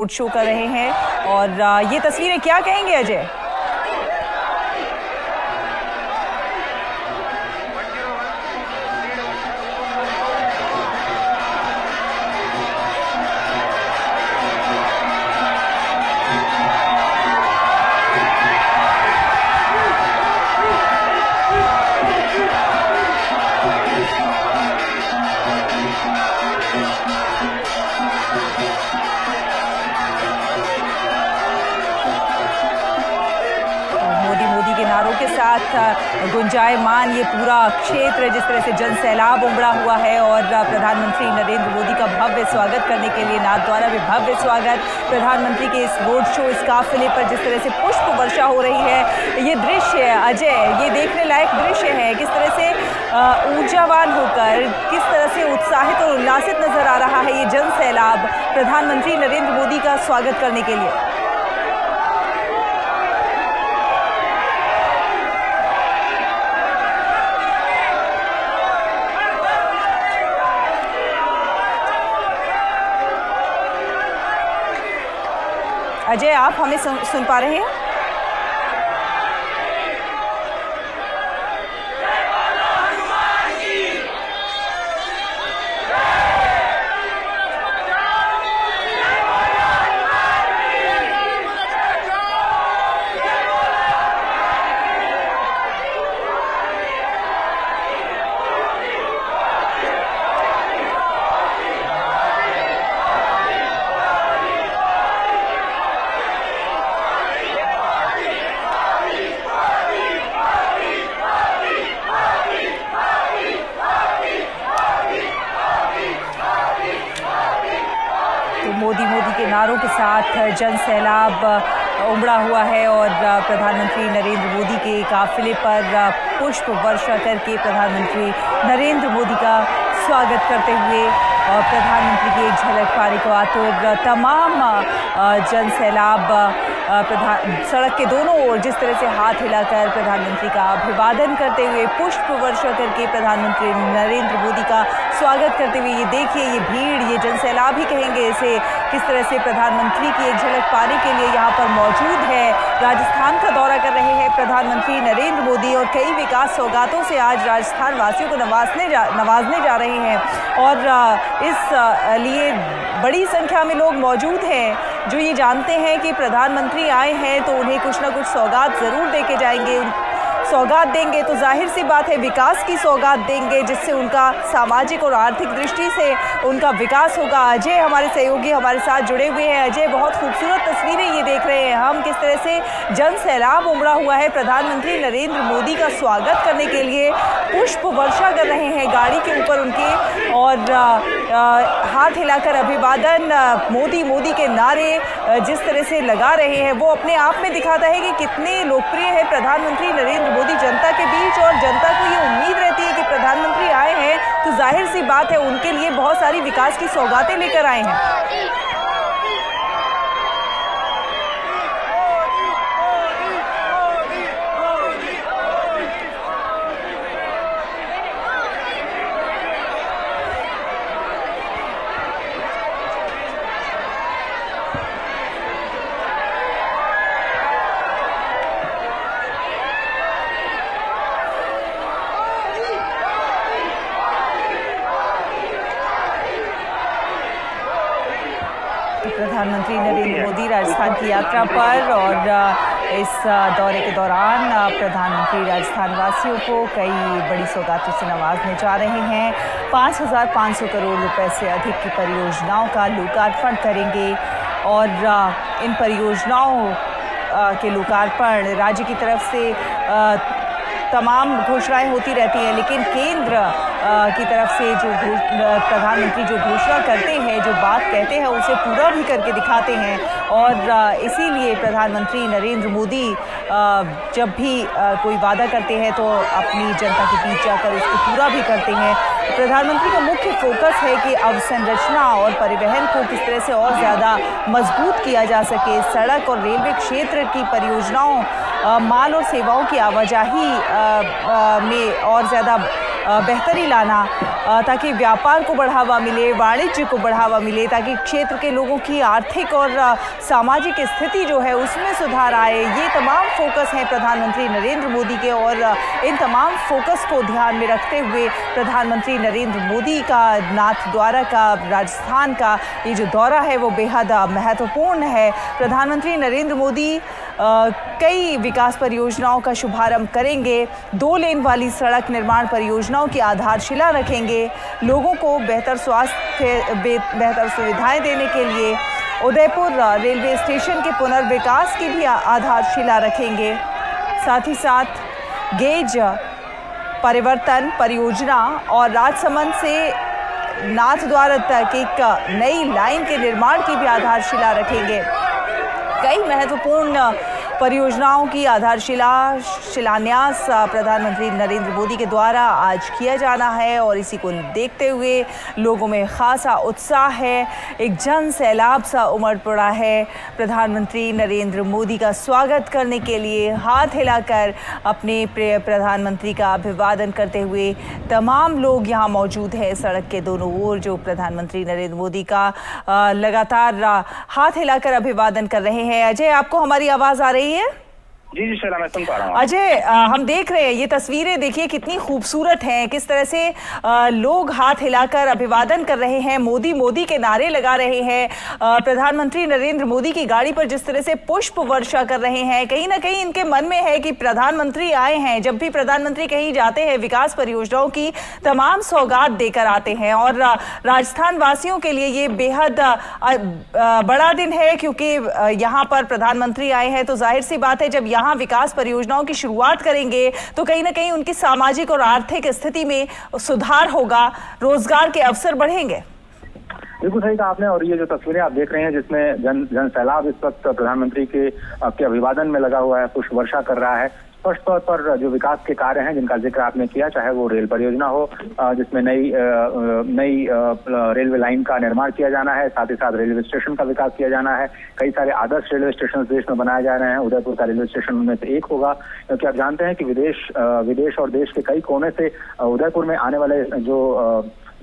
Road show कर रहे हैं और ये तस्वीरें क्या कहेंगे अजय? नारों के साथ गुंजायमान ये पूरा क्षेत्र जिस तरह से जन सैलाब उमड़ा हुआ है और प्रधानमंत्री नरेंद्र मोदी का भव्य स्वागत करने के लिए नाथद्वारा भी भव्य स्वागत। प्रधानमंत्री के इस रोड शो, इस काफिले पर जिस तरह से पुष्प वर्षा हो रही है, ये दृश्य अजय, ये देखने लायक दृश्य है। किस तरह से ऊर्जावान होकर, किस तरह से उत्साहित और उल्लासित नजर आ रहा है ये जन सैलाब प्रधानमंत्री नरेंद्र मोदी का स्वागत करने के लिए। अजय, आप हमें सुन पा रहे हैं? मोदी के नारों के साथ जन सैलाब उमड़ा हुआ है और प्रधानमंत्री नरेंद्र मोदी के काफिले पर पुष्प वर्षा करके प्रधानमंत्री नरेंद्र मोदी का स्वागत करते हुए और प्रधानमंत्री की एक झलक पाने को आतुर तमाम जन सैलाब सड़क के दोनों ओर जिस तरह से हाथ हिलाकर प्रधानमंत्री का अभिवादन करते हुए, पुष्प वर्षा करके प्रधानमंत्री नरेंद्र मोदी का स्वागत करते हुए, ये देखिए ये भीड़, ये जन सैलाब ही कहेंगे इसे, किस तरह से प्रधानमंत्री की एक झलक पाने के लिए यहाँ पर मौजूद है। राजस्थान का दौरा कर रहे हैं प्रधानमंत्री नरेंद्र मोदी और कई विकास सौगातों से आज राजस्थान वासियों को नवाजने जा रहे हैं और इस लिए बड़ी संख्या में लोग मौजूद हैं जो ये जानते हैं कि प्रधानमंत्री आए हैं तो उन्हें कुछ ना कुछ सौगात ज़रूर दे के जाएंगे। सौगात देंगे तो जाहिर सी बात है विकास की सौगात देंगे, जिससे उनका सामाजिक और आर्थिक दृष्टि से उनका विकास होगा। अजय हमारे सहयोगी हमारे साथ जुड़े हुए हैं। अजय, बहुत खूबसूरत तस्वीरें ये देख रहे हैं हम, किस तरह से जन सैलाब उमड़ा हुआ है प्रधानमंत्री नरेंद्र मोदी का स्वागत करने के लिए, पुष्प वर्षा कर रहे हैं गाड़ी के ऊपर उनके और हाथ हिलाकर अभिवादन, मोदी मोदी के नारे जिस तरह से लगा रहे हैं वो अपने आप में दिखाता है कि कितने लोकप्रिय है प्रधानमंत्री नरेंद्र मोदी जनता के बीच। और जनता को ये उम्मीद रहती है कि प्रधानमंत्री आए हैं तो जाहिर सी बात है उनके लिए बहुत सारी विकास की सौगातें लेकर आए हैं। प्रधानमंत्री नरेंद्र मोदी राजस्थान की यात्रा पर और इस दौरे के दौरान प्रधानमंत्री राजस्थान वासियों को कई बड़ी सौगातों से नवाजने जा रहे हैं। 5,500 करोड़ रुपए से अधिक की परियोजनाओं का लोकार्पण करेंगे और इन परियोजनाओं के लोकार्पण राज्य की तरफ से तमाम घोषणाएं होती रहती हैं, लेकिन केंद्र की तरफ से जो प्रधानमंत्री जो घोषणा करते हैं, जो बात कहते हैं, उसे पूरा भी करके दिखाते हैं। और इसीलिए प्रधानमंत्री नरेंद्र मोदी जब भी कोई वादा करते हैं तो अपनी जनता के बीच जाकर उसको पूरा भी करते हैं। प्रधानमंत्री का मुख्य फोकस है कि अवसंरचना और परिवहन को किस तरह से और ज़्यादा मजबूत किया जा सके। सड़क और रेलवे क्षेत्र की परियोजनाओं, माल और सेवाओं की आवाजाही में और ज़्यादा बेहतरी लाना, ताकि व्यापार को बढ़ावा मिले, वाणिज्य को बढ़ावा मिले, ताकि क्षेत्र के लोगों की आर्थिक और सामाजिक स्थिति जो है उसमें सुधार आए। ये तमाम फोकस हैं प्रधानमंत्री नरेंद्र मोदी के, और इन तमाम फोकस को ध्यान में रखते हुए प्रधानमंत्री नरेंद्र मोदी का नाथद्वारा का, राजस्थान का ये जो दौरा है वो बेहद महत्वपूर्ण है। प्रधानमंत्री नरेंद्र मोदी कई विकास परियोजनाओं का शुभारंभ करेंगे, 2 लेन वाली सड़क निर्माण परियोजनाओं की आधारशिला रखेंगे, लोगों को बेहतर स्वास्थ्य, बेहतर सुविधाएं देने के लिए उदयपुर रेलवे स्टेशन के पुनर्विकास की भी आधारशिला रखेंगे। साथ ही साथ गेज परिवर्तन परियोजना और राजसमंद से नाथद्वारा तक एक नई लाइन के निर्माण की भी आधारशिला रखेंगे। कई महत्वपूर्ण परियोजनाओं की आधारशिला शिलान्यास प्रधानमंत्री नरेंद्र मोदी के द्वारा आज किया जाना है, और इसी को देखते हुए लोगों में खासा उत्साह है, एक जन सैलाब सा उमड़ पड़ा है। प्रधानमंत्री नरेंद्र मोदी का स्वागत करने के लिए हाथ हिलाकर अपने प्रिय प्रधानमंत्री का अभिवादन करते हुए तमाम लोग यहाँ मौजूद हैं सड़क के दोनों ओर, जो प्रधानमंत्री नरेंद्र मोदी का लगातार हाथ हिलाकर अभिवादन कर रहे हैं। अजय, आपको हमारी आवाज़ आ रही है? जी जी शैला, मैं सुन पा रहा हूँ। अजय, हम देख रहे हैं ये तस्वीरें, देखिए कितनी खूबसूरत हैं, किस तरह से लोग हाथ हिलाकर अभिवादन कर रहे हैं, मोदी मोदी के नारे लगा रहे हैं, प्रधानमंत्री नरेंद्र मोदी की गाड़ी पर जिस तरह से पुष्प वर्षा कर रहे हैं। कहीं ना कहीं इनके मन में है कि प्रधानमंत्री आए हैं, जब भी प्रधानमंत्री कहीं जाते हैं विकास परियोजनाओं की तमाम सौगात देकर आते हैं, और राजस्थान वासियों के लिए ये बेहद बड़ा दिन है, क्योंकि यहाँ पर प्रधानमंत्री आए हैं, तो जाहिर सी बात है जब यहाँ विकास परियोजनाओं की शुरुआत करेंगे तो कहीं ना कहीं उनकी सामाजिक और आर्थिक स्थिति में सुधार होगा, रोजगार के अवसर बढ़ेंगे। बिल्कुल सही कहा आपने। और ये जो तस्वीरें आप देख रहे हैं जिसमें जन सैलाब इस वक्त प्रधानमंत्री के अभिवादन में लगा हुआ है, पुष्प वर्षा कर रहा है। स्पष्ट तौर पर जो विकास के कार्य हैं जिनका जिक्र आपने किया, चाहे वो रेल परियोजना हो जिसमें नई रेलवे लाइन का निर्माण किया जाना है, साथ ही साथ रेलवे स्टेशन का विकास किया जाना है। कई सारे आदर्श रेलवे स्टेशन देश में बनाए जा रहे हैं, उदयपुर का रेलवे स्टेशन उनमें से एक होगा, क्योंकि आप जानते हैं कि विदेश और देश के कई कोने से उदयपुर में आने वाले जो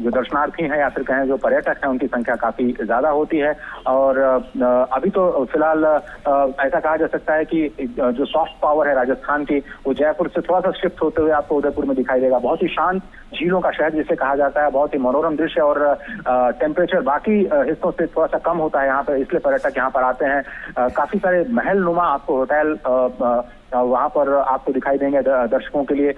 दर्शनार्थी हैं या फिर कहें जो पर्यटक हैं उनकी संख्या काफी ज्यादा होती है। और अभी तो फिलहाल ऐसा कहा जा सकता है कि जो सॉफ्ट पावर है राजस्थान की, वो जयपुर से थोड़ा सा शिफ्ट होते हुए आपको उदयपुर में दिखाई देगा। बहुत ही शांत झीलों का शहर जिसे कहा जाता है, बहुत ही मनोरम दृश्य, और टेम्परेचर बाकी हिस्सों से थोड़ा सा कम होता है यहाँ पर, इसलिए पर्यटक यहाँ पर आते हैं। काफी सारे महल नुमा आपको होटल वहां पर आपको दिखाई देंगे दर्शकों के लिए।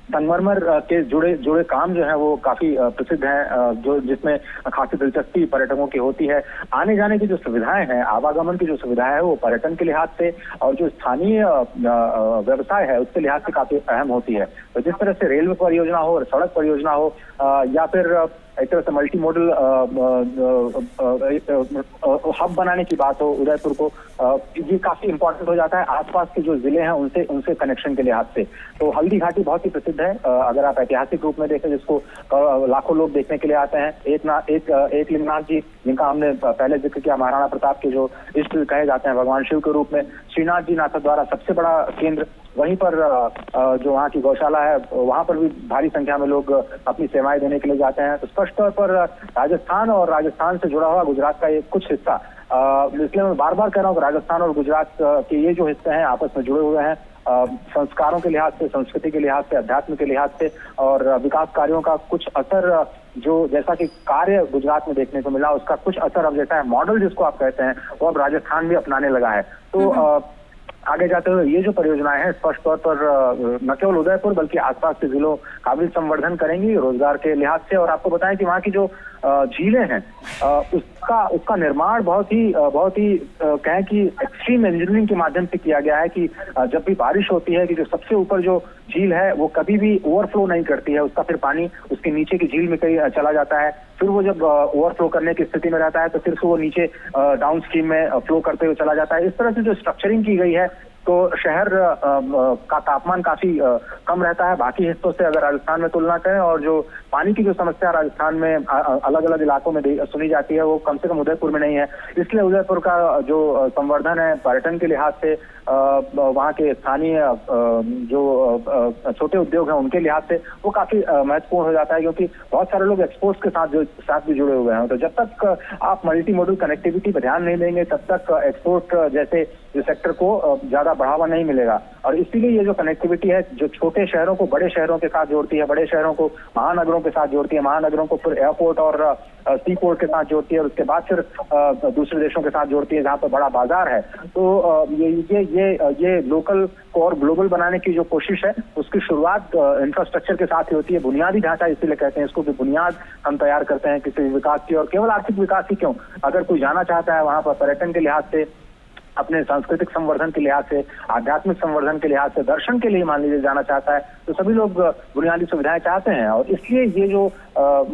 संगमरमर के जुड़े काम जो है वो काफी प्रसिद्ध हैं, जो जिसमें खासी दिलचस्पी पर्यटकों की होती है। आने जाने की जो सुविधाएं हैं, आवागमन की जो सुविधाएं है, वो पर्यटन के लिहाज से और जो स्थानीय व्यवसाय है उसके लिहाज से काफी अहम होती है। तो जिस तरह से रेलवे परियोजना हो, सड़क परियोजना हो, या फिर एक तरह से मल्टी मॉडल हब बनाने की बात हो उदयपुर को, ये काफी इंपॉर्टेंट हो जाता है आसपास के जो जिले हैं उनसे कनेक्शन के लिहाज से। तो हल्दी घाटी बहुत ही प्रसिद्ध है, अगर आप ऐतिहासिक रूप में देखें, जिसको लाखों लोग देखने के लिए आते हैं। एक लिंगनाथ जी, जिनका हमने पहले जिक्र किया, महाराणा प्रताप के जो इष्ट कहे जाते हैं भगवान शिव के रूप में, श्रीनाथ जी नाथद्वारा सबसे बड़ा केंद्र, वहीं पर जो वहाँ की गौशाला है वहाँ पर भी भारी संख्या में लोग अपनी सेवाएं देने के लिए जाते हैं। तो स्पष्ट तौर पर राजस्थान और राजस्थान से जुड़ा हुआ गुजरात का ये कुछ हिस्सा, इसलिए मैं बार बार कह रहा हूँ कि राजस्थान और गुजरात के ये जो हिस्से हैं आपस में जुड़े हुए हैं, संस्कारों के लिहाज से, संस्कृति के लिहाज से, अध्यात्म के लिहाज से, और विकास कार्यों का कुछ असर जो जैसा कि कार्य गुजरात में देखने को मिला, उसका कुछ असर अब जैसा है मॉडल जिसको आप कहते हैं वो अब राजस्थान भी अपनाने लगा है। तो आगे जाते हुए ये जो परियोजनाएं हैं स्पष्ट तौर पर न केवल उदयपुर बल्कि आसपास के जिलों का भी संवर्धन करेंगी रोजगार के लिहाज से। और आपको बताएं कि वहाँ की जो झीलें हैं उसका निर्माण बहुत ही कहें कि एक्सट्रीम इंजीनियरिंग के माध्यम से किया गया है, कि जब भी बारिश होती है कि जो सबसे ऊपर जो झील है वो कभी भी ओवरफ्लो नहीं करती है, उसका फिर पानी उसके नीचे की झील में कहीं चला जाता है, फिर वो जब ओवरफ्लो करने की स्थिति में रहता है तो फिर से वो नीचे डाउन स्ट्रीम में फ्लो करते हुए चला जाता है। इस तरह से जो स्ट्रक्चरिंग की गई है तो शहर का तापमान काफी कम रहता है बाकी हिस्सों से अगर राजस्थान में तुलना करें। और जो पानी की जो समस्या राजस्थान में अलग अलग इलाकों में सुनी जाती है वो कम से कम उदयपुर में नहीं है। इसलिए उदयपुर का जो संवर्धन है पर्यटन के लिहाज से, वहाँ के स्थानीय जो छोटे उद्योग हैं उनके लिहाज से वो काफी महत्वपूर्ण हो जाता है, क्योंकि बहुत सारे लोग एक्सपोर्ट्स के साथ भी जुड़े हुए हैं। तो जब तक आप मल्टी मॉडल कनेक्टिविटी पर ध्यान नहीं देंगे तब तक एक्सपोर्ट जैसे जो सेक्टर को ज्यादा बढ़ावा नहीं मिलेगा। और इसीलिए ये जो कनेक्टिविटी है जो छोटे शहरों को बड़े शहरों के साथ जोड़ती है, बड़े शहरों को महानगरों के साथ जोड़ती है, महानगरों को फिर एयरपोर्ट और सी पोर्ट के साथ जोड़ती है और उसके बाद फिर दूसरे देशों के साथ जोड़ती है जहाँ पर बड़ा बाजार है। तो ये लोकल को और ग्लोबल बनाने की जो कोशिश है उसकी शुरुआत इंफ्रास्ट्रक्चर के साथ ही होती है। बुनियादी ढांचा इसीलिए कहते हैं इसको कि बुनियाद हम तैयार करते हैं किसी विकास की, और केवल आर्थिक विकास ही क्यों, अगर कोई जाना चाहता है वहां पर पर्यटन के लिहाज से, अपने सांस्कृतिक संवर्धन के लिहाज से, आध्यात्मिक संवर्धन के लिहाज से, दर्शन के लिए मान लीजिए जाना चाहता है, तो सभी लोग बुनियादी सुविधाएं चाहते हैं। और इसलिए ये जो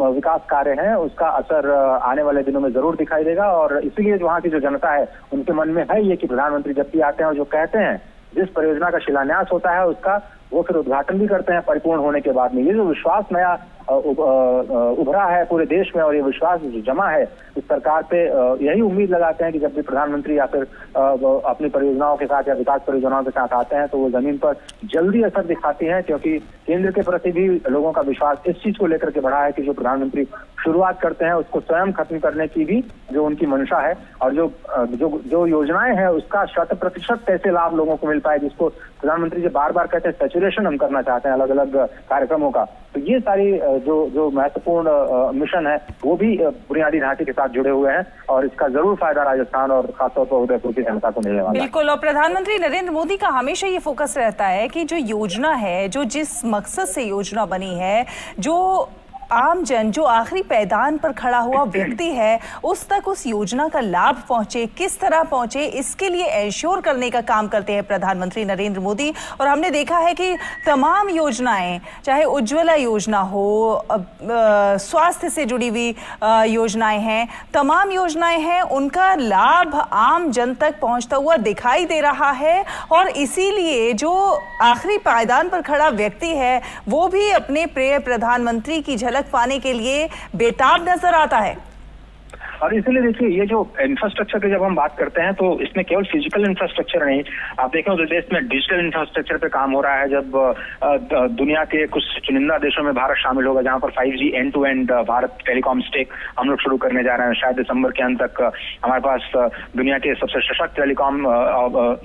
विकास कार्य है उसका असर आने वाले दिनों में जरूर दिखाई देगा। और इसीलिए वहाँ की जो जनता है उनके मन में है ये कि प्रधानमंत्री जब भी आते हैं और जो कहते हैं जिस परियोजना का शिलान्यास होता है उसका वो फिर उद्घाटन भी करते हैं परिपूर्ण होने के बाद में। ये जो विश्वास नया उभरा है पूरे देश में और ये विश्वास जो जमा है इस सरकार पे, यही उम्मीद लगाते हैं कि जब भी प्रधानमंत्री या फिर अपनी परियोजनाओं के साथ या विकास परियोजनाओं के साथ आते हैं तो वो जमीन पर जल्दी असर दिखाती हैं, क्योंकि केंद्र के प्रति भी लोगों का विश्वास इस चीज को लेकर के बढ़ा है कि जो प्रधानमंत्री शुरुआत करते हैं उसको स्वयं खत्म करने की भी जो उनकी मंशा है और जो योजनाएं हैं उसका 100% कैसे लाभ लोगों को मिल पाए, जिसको प्रधानमंत्री जी बार बार कहते हैं सैचुरेशन हम करना चाहते हैं अलग अलग कार्यक्रमों का। तो ये सारी जो महत्वपूर्ण मिशन है वो भी बुनियादी ढांचे के साथ जुड़े हुए हैं और इसका जरूर फायदा राजस्थान और खासतौर पर उदयपुर की जनता को मिलने वाला है। बिल्कुल। और प्रधानमंत्री नरेंद्र मोदी का हमेशा ये फोकस रहता है कि जो योजना है, जो जिस मकसद से योजना बनी है, जो आम जन, जो आखिरी पैदान पर खड़ा हुआ व्यक्ति है उस तक उस योजना का लाभ पहुंचे, किस तरह पहुंचे, इसके लिए एंश्योर करने का काम करते हैं प्रधानमंत्री नरेंद्र मोदी। और हमने देखा है कि तमाम योजनाएं, चाहे उज्ज्वला योजना हो, स्वास्थ्य से जुड़ी हुई योजनाएं हैं, तमाम योजनाएं हैं, उनका लाभ आम जन तक पहुंचता हुआ दिखाई दे रहा है। और इसीलिए जो आखिरी पायदान पर खड़ा व्यक्ति है वो भी अपने प्रिय प्रधानमंत्री की झलक पाने के लिए बेताब नजर आता है। और इसलिए देखिए ये जो इंफ्रास्ट्रक्चर की जब हम बात करते हैं तो इसमें केवल फिजिकल इंफ्रास्ट्रक्चर नहीं, आप देखें उस देश में डिजिटल इंफ्रास्ट्रक्चर पे काम हो रहा है। जब दुनिया के कुछ चुनिंदा देशों में भारत शामिल होगा जहां पर 5G end to end Bharat telecom stack हम लोग शुरू करने जा रहे हैं। शायद दिसंबर के अंत तक हमारे पास दुनिया के सबसे सशक्त टेलीकॉम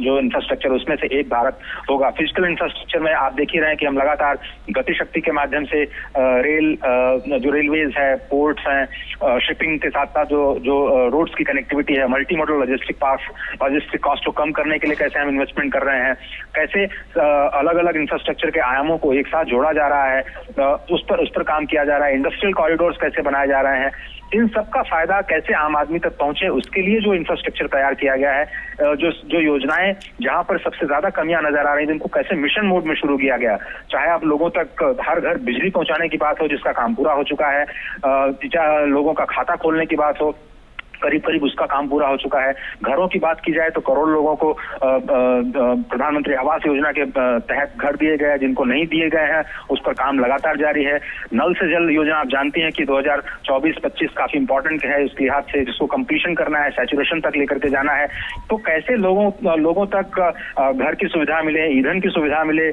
जो इंफ्रास्ट्रक्चर उसमें से एक भारत होगा। फिजिकल इंफ्रास्ट्रक्चर में आप देख ही रहे हैं कि हम लगातार गति शक्ति के माध्यम से जो रेलवेज है, पोर्ट्स हैं, शिपिंग के साथ साथ जो रोड्स की कनेक्टिविटी है, मल्टी मॉडल लॉजिस्टिक कॉस्ट को कम करने के लिए कैसे हम इन्वेस्टमेंट कर रहे हैं, कैसे अलग अलग इंफ्रास्ट्रक्चर के आयामों को एक साथ जोड़ा जा रहा है, उस पर काम किया जा रहा है, इंडस्ट्रियल कॉरिडोर्स कैसे बनाए जा रहे हैं, इन सब का फायदा कैसे आम आदमी तक पहुंचे उसके लिए जो इंफ्रास्ट्रक्चर तैयार किया गया है, जो योजनाएं जहां पर सबसे ज्यादा कमियां नजर आ रही हैं जिनको कैसे मिशन मोड में शुरू किया गया, चाहे आप लोगों तक हर घर बिजली पहुंचाने की बात हो जिसका काम पूरा हो चुका है, चाहे लोगों का खाता खोलने की बात हो करीब करीब उसका काम पूरा हो चुका है, घरों की बात की जाए तो करोड़ लोगों को प्रधानमंत्री आवास योजना के तहत घर दिए गए, जिनको नहीं दिए गए हैं उस पर काम लगातार जारी है। नल से जल योजना आप जानती हैं कि 2024-25 काफी इंपॉर्टेंट है इस लिहाज से, जिसको कंप्लीशन करना है, सैचुरेशन तक लेकर के जाना है। तो कैसे लोगों तक घर की सुविधा मिले, ईंधन की सुविधा मिले,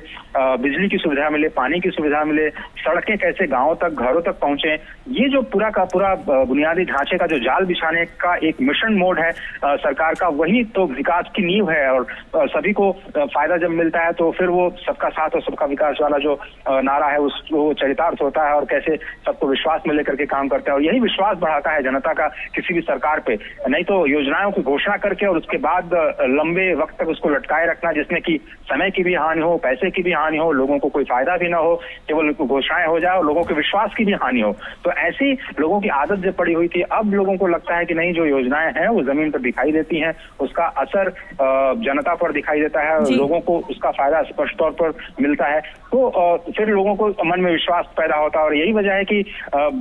बिजली की सुविधा मिले, पानी की सुविधा मिले, सड़कें कैसे गाँव तक, घरों तक पहुंचे, ये जो पूरा का पूरा बुनियादी ढांचे का जो जाल बिछाने का एक मिशन मोड है सरकार का, वही तो विकास की नींव है। और सभी को फायदा जब मिलता है तो फिर वो सबका साथ और सबका विकास वाला जो नारा है वो चरितार्थ होता है और कैसे सबको विश्वास में लेकर के काम करता है। और यही विश्वास बढ़ाता है जनता का किसी भी सरकार पे। नहीं तो योजनाओं की घोषणा करके और उसके बाद लंबे वक्त तक उसको लटकाए रखना जिसमें कि समय की भी हानि हो, पैसे की भी हानि हो, लोगों को कोई फायदा भी ना हो, केवल घोषणाएं हो जाए और लोगों के विश्वास की भी हानि हो, तो ऐसी लोगों की आदत जो पड़ी हुई थी अब लोगों को लगता है कि नई जो योजनाएं हैं वो जमीन पर दिखाई देती हैं, उसका असर जनता पर दिखाई देता है, लोगों को उसका फायदा स्पष्ट तौर पर मिलता है, तो फिर लोगों को मन में विश्वास पैदा होता है। और यही वजह है कि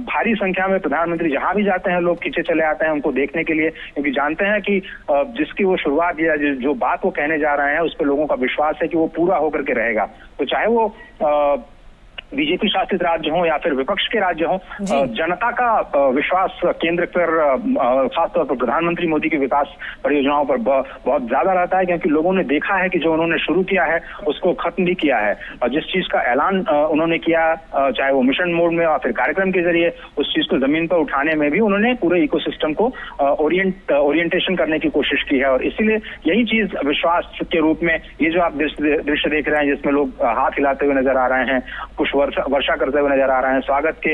भारी संख्या में प्रधानमंत्री जहां भी जाते हैं लोग खींचे चले आते हैं उनको देखने के लिए, क्योंकि जानते हैं कि जिसकी वो शुरुआत या जो बात वो कहने जा रहे हैं उस पर लोगों का विश्वास है कि वो पूरा होकर के रहेगा। तो चाहे वो बीजेपी शासित राज्य हो या फिर विपक्ष के राज्य हो, जनता का विश्वास केंद्र पर खासतौर पर प्रधानमंत्री मोदी की विकास परियोजनाओं पर बहुत ज्यादा रहता है, क्योंकि लोगों ने देखा है कि जो उन्होंने शुरू किया है उसको खत्म भी किया है, और जिस चीज का ऐलान उन्होंने किया, चाहे वो मिशन मोड में या फिर कार्यक्रम के जरिए, उस चीज को जमीन पर उठाने में भी उन्होंने पूरे इकोसिस्टम को ओरिएंटेशन करने की कोशिश की है। और इसीलिए यही चीज विश्वास के रूप में ये जो आप दृश्य देख रहे हैं जिसमें लोग हाथ हिलाते हुए नजर आ रहे हैं, कुछ वर्षा करते हुए नजर आ रहे हैं, स्वागत के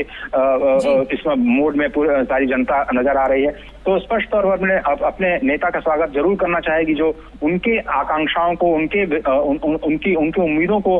इसमें मोड में पूरी सारी जनता नजर आ रही है, तो स्पष्ट तौर पर अपने नेता का स्वागत जरूर करना चाहेगी जो उनके आकांक्षाओं को, उनकी उम्मीदों को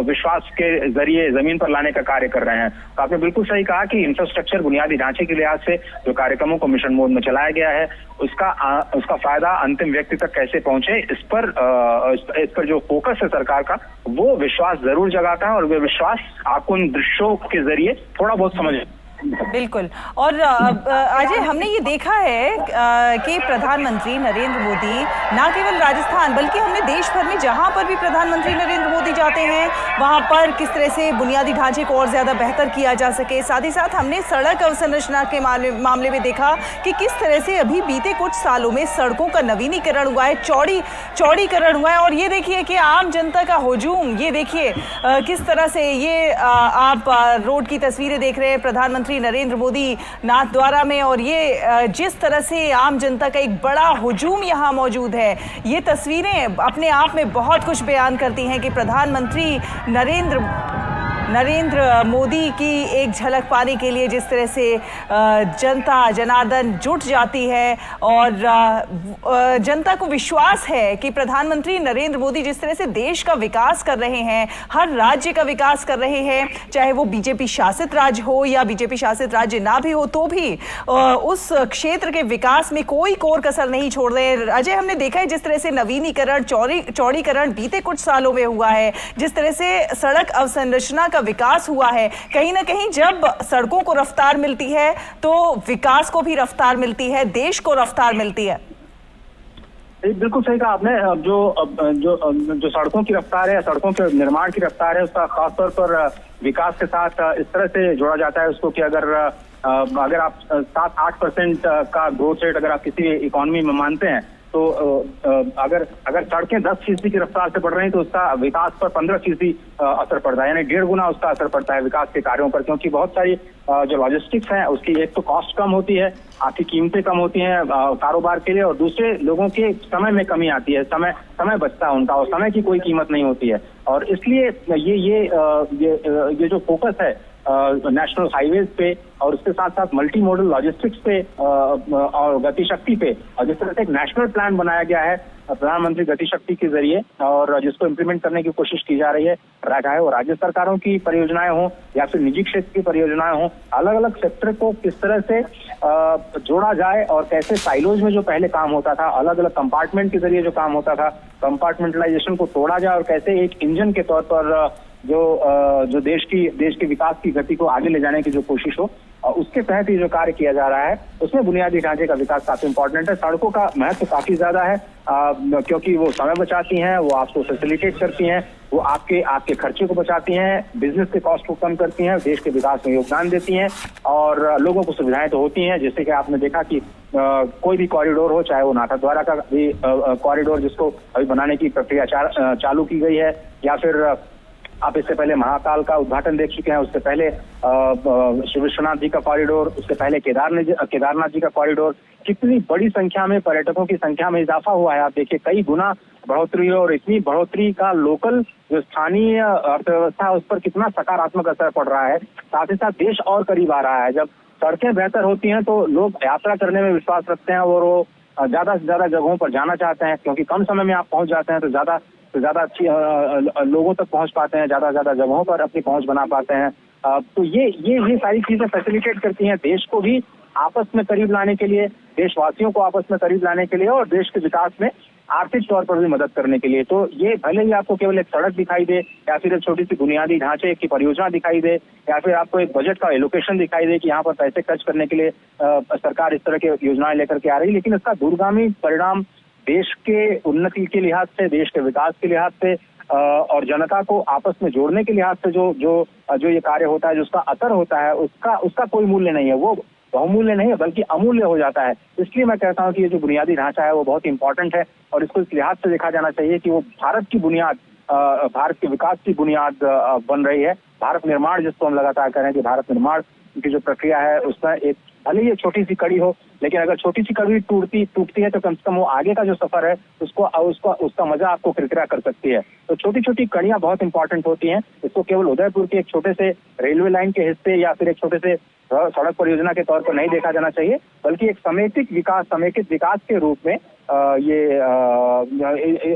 विश्वास के जरिए जमीन पर लाने का कार्य कर रहे हैं। तो आपने बिल्कुल सही कहा कि इंफ्रास्ट्रक्चर, बुनियादी ढांचे के लिहाज से जो कार्यक्रमों को मिशन मोड में चलाया गया है उसका फायदा अंतिम व्यक्ति तक कैसे पहुंचे, इस पर जो फोकस है सरकार का, वो विश्वास जरूर जगाता है, और वे विश्वास आपको इन दृश्यों के जरिए थोड़ा बहुत समझ। बिल्कुल। और अजय, हमने ये देखा है कि प्रधानमंत्री नरेंद्र मोदी ना केवल राजस्थान बल्कि हमने देश भर में जहां पर भी प्रधानमंत्री नरेंद्र मोदी जाते हैं वहां पर किस तरह से बुनियादी ढांचे को और ज्यादा बेहतर किया जा सके। साथ ही साथ हमने सड़क अवसंरचना के मामले में देखा कि किस तरह से अभी बीते कुछ सालों में सड़कों का नवीनीकरण हुआ है, चौड़ीकरण हुआ है। और ये देखिए कि आम जनता का हुजूम, ये देखिए किस तरह से ये आप रोड की तस्वीरें देख रहे हैं प्रधानमंत्री नरेंद्र मोदी नाथद्वारा में, और ये जिस तरह से आम जनता का एक बड़ा हुजूम यहां मौजूद है, ये तस्वीरें अपने आप में बहुत कुछ बयान करती हैं कि प्रधानमंत्री नरेंद्र मोदी की एक झलक पाने के लिए जिस तरह से जनता जनार्दन जुट जाती है, और जनता को विश्वास है कि प्रधानमंत्री नरेंद्र मोदी जिस तरह से देश का विकास कर रहे हैं, हर राज्य का विकास कर रहे हैं, चाहे वो बीजेपी शासित राज्य हो या बीजेपी शासित राज्य ना भी हो, तो भी उस क्षेत्र के विकास में कोई कोर कसर नहीं छोड़ रहे। अजय, हमने देखा है जिस तरह से नवीनीकरण, चौड़ीकरण बीते कुछ सालों में हुआ है, जिस तरह से सड़क अवसंरचना का विकास हुआ है, कहीं ना कहीं जब सड़कों को रफ्तार मिलती है तो विकास को भी रफ्तार मिलती है, देश को रफ्तार मिलती है। बिल्कुल सही कहा आपने। जो सड़कों की रफ्तार है, सड़कों के निर्माण की रफ्तार है, उसका खासतौर पर विकास के साथ इस तरह से जोड़ा जाता है उसको कि अगर आप 7-8% का ग्रोथ रेट अगर आप किसी इकोनॉमी में मानते हैं, तो अगर सड़कें 10% की रफ्तार से बढ़ रही हैं तो उसका विकास पर 15% असर पड़ता है, यानी 1.5 गुना उसका असर पड़ता है विकास के कार्यों पर, क्योंकि बहुत सारी जो लॉजिस्टिक्स है उसकी एक तो कॉस्ट कम होती है, आपकी कीमतें कम होती हैं कारोबार के लिए, और दूसरे लोगों के समय में कमी आती है, समय बचता है उनका, और समय की कोई कीमत नहीं होती है। और इसलिए ये जो फोकस है नेशनल हाईवेज पे और उसके साथ साथ मल्टी मॉडल लॉजिस्टिक्स पे और गति शक्ति पे, और जिस तरह से एक नेशनल प्लान बनाया गया है प्रधानमंत्री गति शक्ति के जरिए, और जिसको इम्प्लीमेंट करने की कोशिश की जा रही है, चाहे वो राज्य सरकारों की परियोजनाएं हो या फिर निजी क्षेत्र की परियोजनाएं हो, अलग अलग सेक्टर को किस तरह से जोड़ा जाए और कैसे साइलोज में जो पहले काम होता था, अलग अलग कंपार्टमेंट के जरिए जो काम होता था, कंपार्टमेंटलाइजेशन को तोड़ा जाए और कैसे एक इंजन के तौर पर जो देश के विकास की गति को आगे ले जाने की जो कोशिश हो, उसके तहत ये जो कार्य किया जा रहा है उसमें बुनियादी ढांचे का विकास काफी इंपॉर्टेंट है। सड़कों का महत्व काफी ज्यादा है क्योंकि वो समय बचाती हैं, वो आपको फैसिलिटेट करती हैं, वो आपके खर्चे को बचाती हैं, बिजनेस के कॉस्ट को कम करती हैं, देश के विकास में योगदान देती हैं, और लोगों को सुविधाएं तो होती हैं, जैसे कि आपने देखा कि कोई भी कॉरिडोर हो, चाहे वो नाथद्वारा का भी कॉरिडोर जिसको अभी बनाने की प्रक्रिया चालू की गई है, या फिर आप इससे पहले महाकाल का उद्घाटन देख चुके हैं, उससे पहले श्री विश्वनाथ जी का कॉरिडोर, उससे पहले केदारनाथ जी का कॉरिडोर, कितनी बड़ी संख्या में पर्यटकों की संख्या में इजाफा हुआ है। आप देखिए कई गुना बढ़ोतरी है, और इतनी बढ़ोतरी का लोकल जो स्थानीय अर्थव्यवस्था है उस पर कितना सकारात्मक असर पड़ रहा है। साथ ही साथ देश और करीब आ रहा है। जब सड़कें बेहतर होती हैं तो लोग यात्रा करने में विश्वास रखते हैं और वो ज्यादा से ज्यादा जगहों पर जाना चाहते हैं, क्योंकि कम समय में आप पहुंच जाते हैं तो ज्यादा अच्छी लोगों तक पहुंच पाते हैं, ज्यादा जगहों पर अपनी पहुंच बना पाते हैं। तो ये सारी चीजें फैसिलिटेट करती हैं देश को भी आपस में करीब लाने के लिए, देशवासियों को आपस में करीब लाने के लिए और देश के विकास में आर्थिक तौर पर भी मदद करने के लिए। तो ये भले ही आपको केवल एक सड़क दिखाई दे या फिर एक छोटी सी बुनियादी ढांचे की परियोजना दिखाई दे या फिर आपको एक बजट का एलोकेशन दिखाई दे कि यहाँ पर पैसे खर्च करने के लिए सरकार इस तरह की योजनाएं लेकर के आ रही है, लेकिन इसका दूरगामी परिणाम देश के उन्नति के लिहाज से, देश के विकास के लिहाज से और जनता को आपस में जोड़ने के लिहाज से जो ये कार्य होता है, जो उसका असर होता है, उसका कोई मूल्य नहीं है। वो बहुमूल्य नहीं है बल्कि अमूल्य हो जाता है। इसलिए मैं कहता हूं कि ये जो बुनियादी ढांचा है वो बहुत इंपॉर्टेंट है और इसको इस लिहाज से देखा जाना चाहिए कि वो भारत की बुनियाद, भारत के विकास की बुनियाद बन रही है। भारत निर्माण जिसको हम लगातार कह रहे हैं कि भारत निर्माण की जो प्रक्रिया है उसमें एक भले ये छोटी सी कड़ी हो, लेकिन अगर छोटी सी कड़ी टूटती है तो कम से कम वो आगे का जो सफर है उसका मजा आपको किरकिरा कर सकती है। तो छोटी छोटी कड़ियां बहुत इंपॉर्टेंट होती हैं। इसको केवल उदयपुर के एक छोटे से रेलवे लाइन के हिस्से या फिर एक छोटे से सड़क परियोजना के तौर पर नहीं देखा जाना चाहिए, बल्कि एक समेकित विकास के रूप में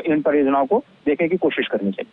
इन परियोजनाओं को देखने की कोशिश करनी चाहिए।